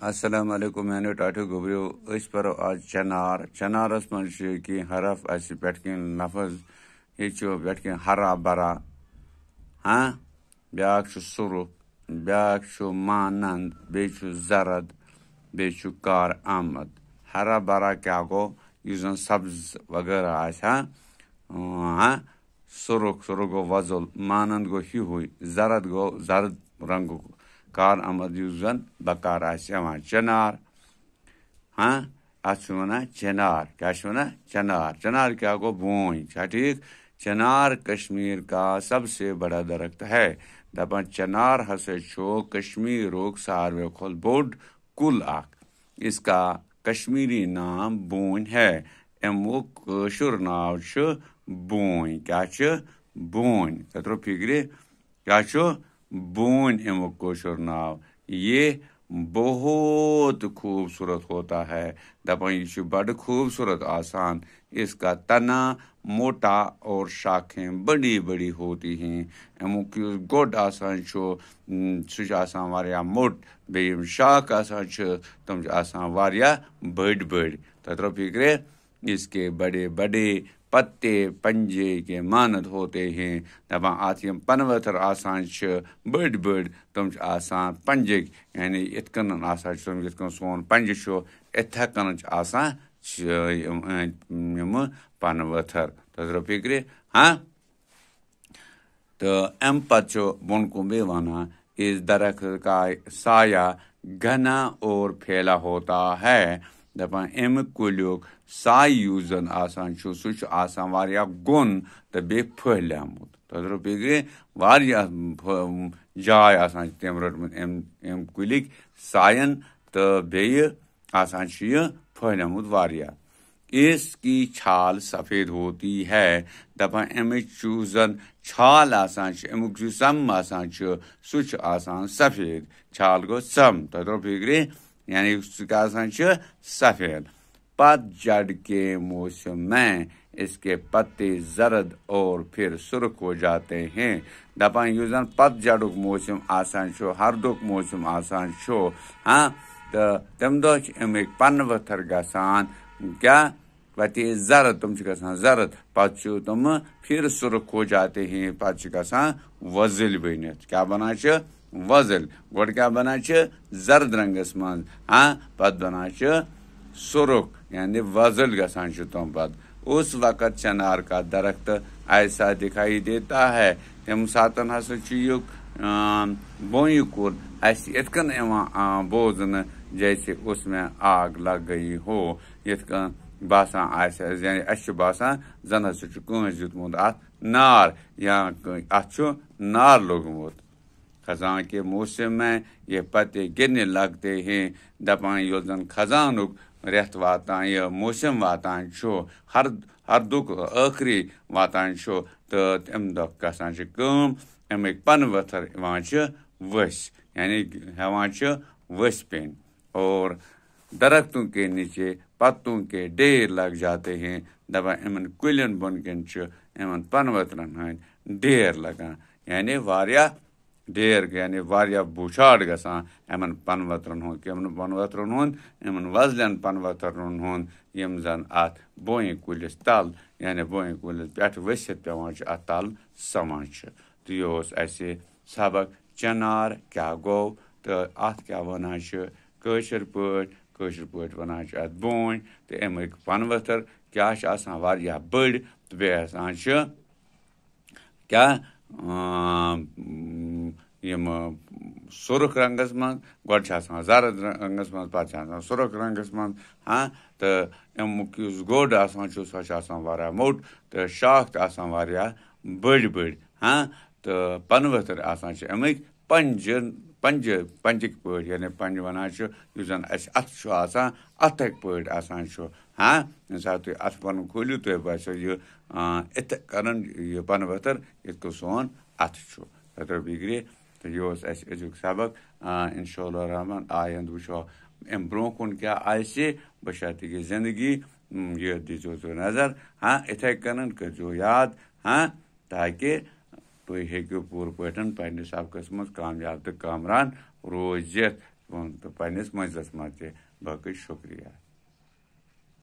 अस्सलाम वालेकुम मैंने टाटू गुबरियो इस पर आज चनारस मन की हरफ ऐसे बैठ के लफज ये बैठ के हरा भरा हाँ ब्याक सुरुख ब्याक मानंद बेचु जरद बेचु कार आमद हरा भरा क्या गो यूजन सब्ज वगैरह आशा हाँ सुरुख गो वजल मानंद गो हुई जरद गो जरद रंग कार आमद यूजन बकार आशा चनार हाँ अना चनार क्या चनार चनार क्या गो बोई क्या ठीक चनार कश्मीर का सबसे बड़ा दरख्त है दपान चनार हसे कश्मीर सारवे खोल बोड कुल आख इसका कश्मीरी नाम बोन है अमुक कशुर नाव बोन क्या बोन तत्रो फिक्रे क्या बोन अमुक कशुर नाव ये बहुत खूबसूरत होता है दपान ये बड़ खूबसूरत आसान इसका तना मोटा और शाखें बड़ी बड़ी होती हैं अमुक गोड आसान सह आसान वारिया मोट बेयम शाख आसान तम आसान वारिया बड़ बड़ तत्रो फिक्रे इसके बड़े बड़े पत्ते पंजे के मानद होते हैं दपान आत यम पनवथर आसान बड़ बड़ तम आसान पंजे यानी इतकन आसान तम इतकन सोन पंजे इत्था कन आसान यम पनवथर तत्रो फिक्रे हाँ तो अम पत बोन कुन बे वना इस दरख्त का साया घना और फैला होता है दपान अम कुल्युक साय यूजन आसान सह आसान वारिया गुन तो बे फहलमुत तत्रो फिक्रे वारिया जाय आसान तम रटमुत अम कुलिक सायन तो बे आसान फहलमुत वारिया इसकी छाल सफ़ेद होती है दपान अमिच जन छाल आसान अमुक सम आसान सह आसान सफ़ेद छाल गो सम तत्रो फिक्रे यानी उसका आसान सफ़ेद पतझड़ के मौसम में इसके पत्ते जरद और फिर सुर्ख हो जाते हैं दपान यूजन पतझड़ मौसम आसान हरदुक मौसम आसान हाँ तो तम दो अमिक पन वथर गसान क्या पत्ते जरद तुम जरद पत तुम फिर सुर्ख हो जाते हैं पत गसान वजल बनित क्या बना वजल गोड क्या बना जर्द रंगस मज हाँ पत बना सुर्ख यानी वजल गसान तुम पत उस वक़्त चनार का दरख्त ऐसा दिखाई देता है तम सातन हसा बोई कुल इतकन बोजन जैसे उसमें आग लग गई हो इतकन बासान यानी अस बासान जन हसा कस दितमुत अत नार या अत नार लोगमुत खजान के मौसम में ये पत्ते गिरने लगते हैं दपान यो जन खजानुक रेत वातान यह मौसम वातान हर दुख आखिरी वातान तो तम दह गसान अमिक पन वथर वस यानी हेवान वस पेन और दरख्तों के नीचे पत्तों के ढेर लग जाते हैं दपा इन कुलन बोन इन पन वथरन हंद ढेर लगान यानी वारिया ढेर यानी वारिया बुछाड़ गसान इन पन वथरन हूँ कम पन वथरन हूँ इन वजलन पन वथरन हूँ यम जन अत बोई कुलिस तल यानी बोई कुलिस पे वसित पेवान अत तल समान तो यह ऐसे सबक चनार क्या गो तो अत क्या वन कशर पे वन अत बोन तो अमिक पन वथर क्या वारिया बड़ तो बे क्या यम सुर्ख रंगस मज गोड जरद रंगस मज पे सुर्ख रंगस मज हाँ तो अमुक गोड आसान सह वारिया मोट तो शाख वारिया बड़ बड़ हाँ तो पन वथर आसान अमिक पंजिक पे यानी पंज वन जन अत अतक पे आसान हाँ सा तुम अत पन खोलू तुम बसो इत कर पन वथर इत सोन अत तत्रो फिक्रे तो यह अजुक सबक इंशाअल्लाह रहमान आयंद वो अम ब्रो कुन क्या बशर्ते कि जिंदगी यह दीजो तो नजर हाँ इथे कन करो याद हाँ ताकि तुम हेको पूर पे पन्नस सबकस मज कामयाब तो कामरान रोजित तो पन्निस मजलिस मज बाकी शुक्रिया।